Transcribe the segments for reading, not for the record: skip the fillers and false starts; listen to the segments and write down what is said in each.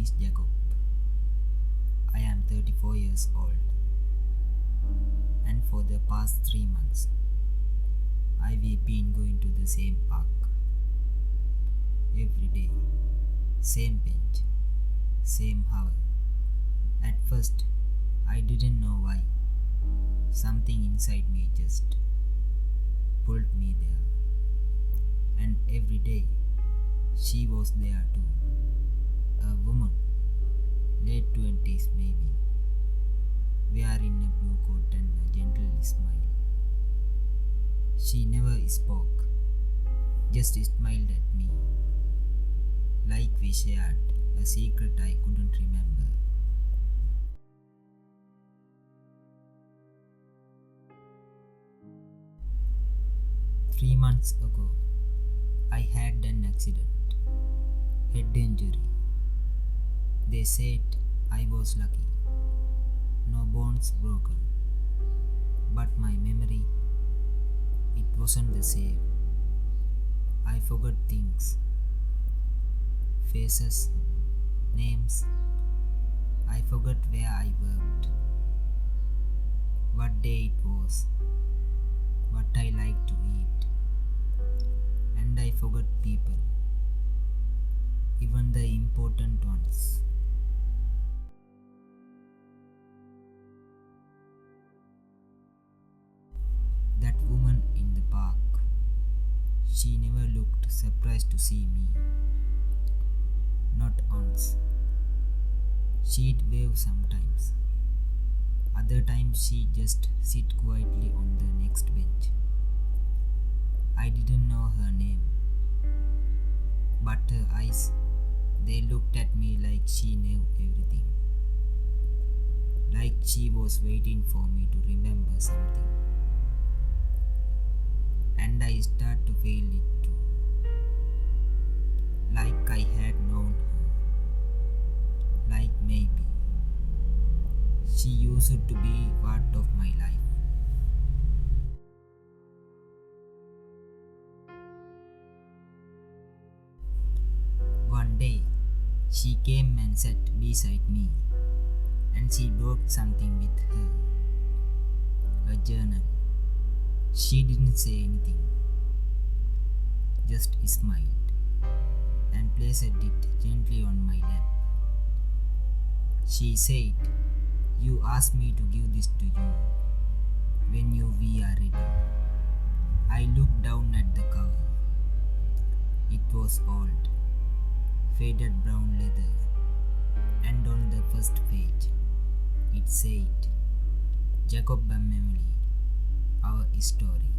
is Jacob. I am 34 years old, and for the past 3 months, I've been going to the same park every day, same bench, same hour. At first, I didn't know why. Something inside me just pulled me there, and every day she was there too. A woman, late 20s maybe, wearing a blue coat and a gentle smile. She never spoke, just smiled at me, like we shared a secret I couldn't remember. Three months ago, I had an accident, head injury. They said I was lucky, no bones broken. But my memory, it wasn't the same. I forgot things, faces, names. I forgot where I worked, what day it was, what I liked to eat, and I forgot people, even the important ones. That woman in the park, she never looked surprised to see me. Not once. She'd wave sometimes. Other times she just sit quietly on the next bench. I didn't know her name, but her eyes, they looked at me like she knew everything. Like she was waiting for me to remember something. And I start to feel it too. Like I had known her. Like maybe she used to be part of my life. One day, she came and sat beside me, and she brought something with her. A journal. She didn't say anything, just smiled and placed it gently on my lap. She said, "You asked me to give this to you when we are ready." I looked down at the cover. It was old, faded brown leather, and on the first page, it said, "Jacob and Emily, our story."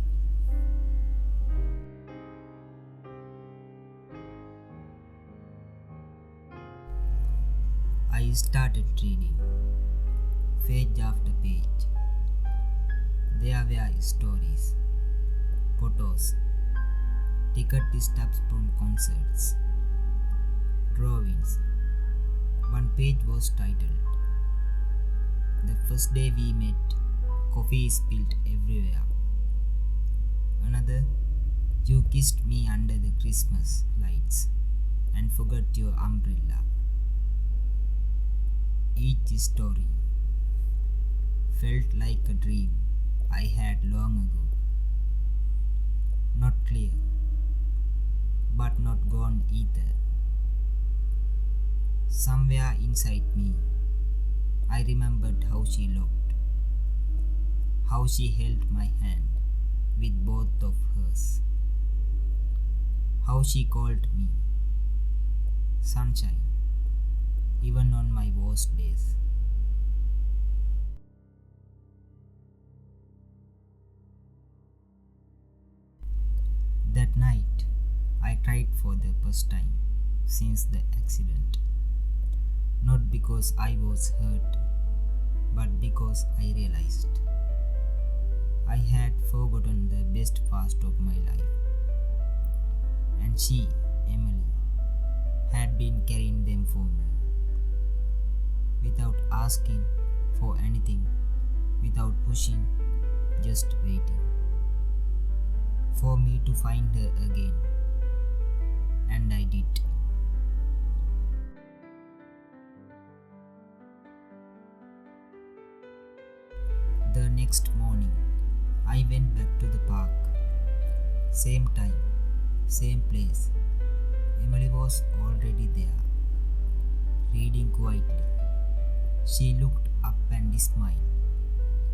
I started reading, page after page. There were stories, photos, ticket stubs from concerts, drawings. One page was titled, "The first day we met, coffee spilled everywhere." Another, "You kissed me under the Christmas lights and forgot your umbrella." Each story felt like a dream I had long ago. Not clear, but not gone either. Somewhere inside me, I remembered how she looked, how she held my hand with both of hers, how she called me sunshine, even on my worst days. That night, I cried for the first time since the accident. Not because I was hurt, but because I realized I had forgotten the best part of my life. And she, Emily, had been carrying them for me. Without asking for anything, without pushing, just waiting for me to find her again. And I did. next morning, I went back to the park. Same time, same place. Emily was already there, reading quietly. She looked up and smiled,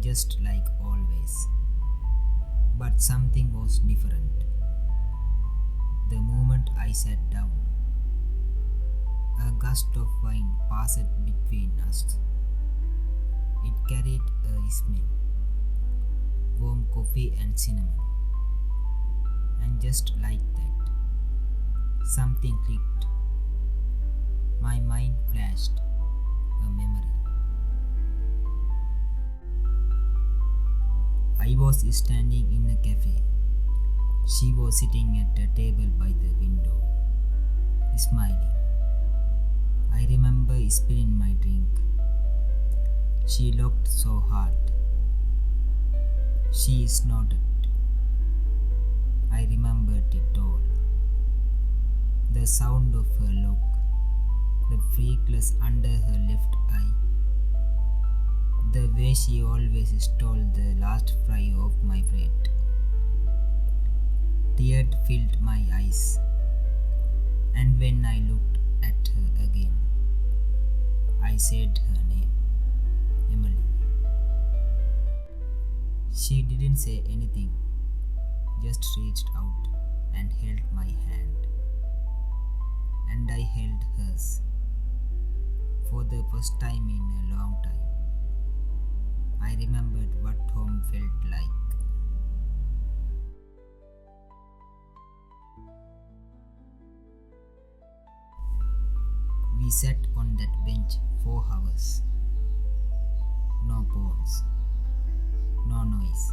just like always. But something was different. The moment I sat down, a gust of wind passed between us. It carried a smell, warm coffee and cinnamon. And just like that, something clicked. My mind flashed a memory. I was standing in a cafe. She was sitting at a table by the window, smiling. I remember spilling my drink. She looked so hard. She snorted. I remembered it all. The sound of her look, the freckles under her left eye, the way she always stole the last fry of my bread. Tears filled my eyes, and when I looked at her again, I said her name, Emily. She didn't say anything, just reached out and held my hand. And I held hers for the first time in a long time. I remembered what home felt like. We sat on that bench for hours. No phones, no noise,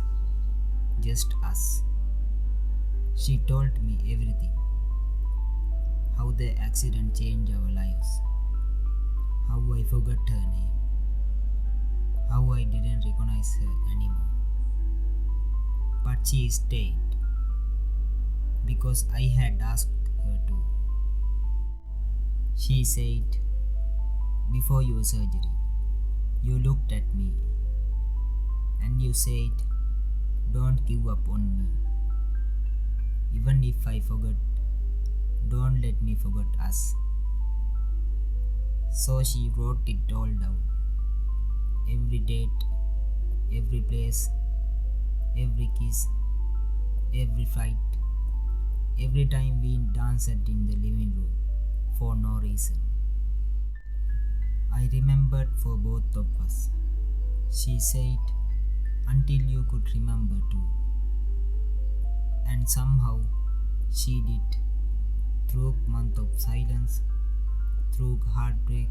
just us. She told me everything. How the accident changed our lives. How I forgot her name. How I didn't recognize her anymore. But she stayed because I had asked her to. She said, before your surgery, you looked at me and you said, don't give up on me. Even if I forgot, don't let me forget us. So she wrote it all down. Every date, every place, every kiss, every fight, every time we danced in the living room for no reason. I remembered for both of us. She said, until you could remember too. And somehow she did. Through a month of silence, through heartbreak,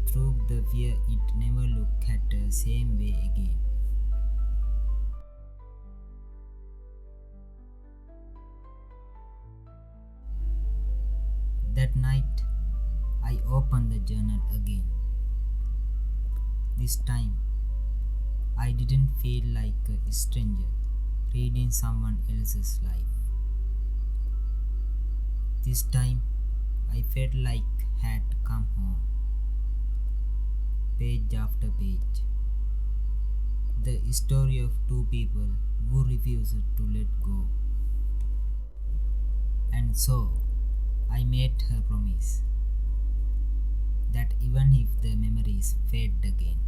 through the fear it never looked at the same way again. That night, I opened the journal again. This time, I didn't feel like a stranger reading someone else's life. This time, I felt like had come home. Page after page. The story of two people who refused to let go. And so, I made her promise that even if the memories fade again,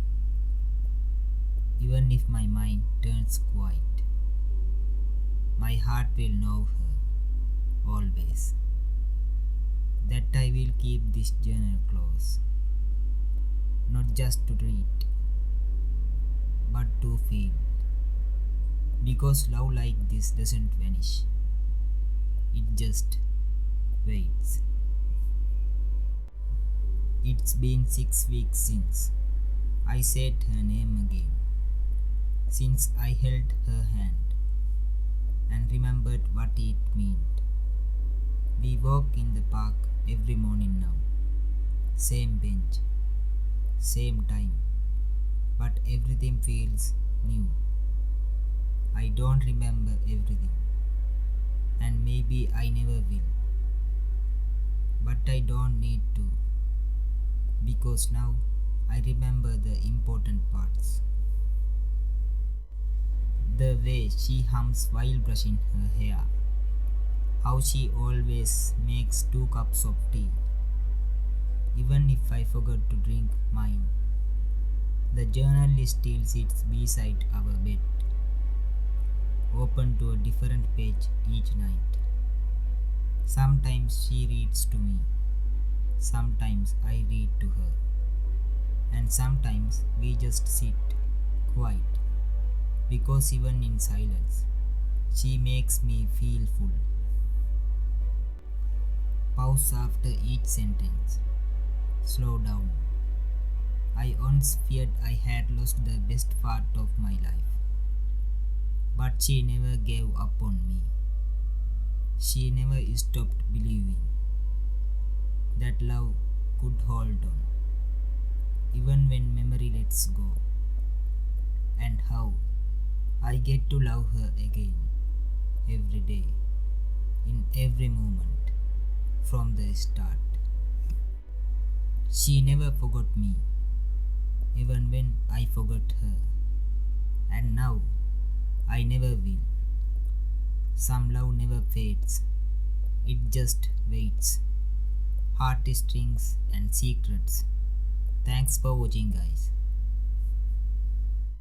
even if my mind turns quiet, my heart will know her always. That I will keep this journal close, not just to read, but to feel. Because love like this doesn't vanish, it just waits. It's been 6 weeks since I said her name again, since I held her hand and remembered what it meant. We walk in the park every morning now. Same bench, same time, but everything feels new. I don't remember everything, and maybe I never will. But I don't need to, because now I remember the important parts. The way she hums while brushing her hair. How she always makes 2 cups of tea, even if I forgot to drink mine. The journal still sits beside our bed, open to a different page each night. Sometimes she reads to me, sometimes I read to her, and sometimes we just sit quiet because even in silence, she makes me feel full. Pause after each sentence. Slow down. I once feared I had lost the best part of my life, but she never gave up on me. She never stopped believing that love could hold on, even when memory lets go. And how I get to love her again, every day, in every moment, from the start. She never forgot me, even when I forgot her. And now, I never will. Some love never fades, it just waits. Heartstrings and secrets. Thanks for watching, guys.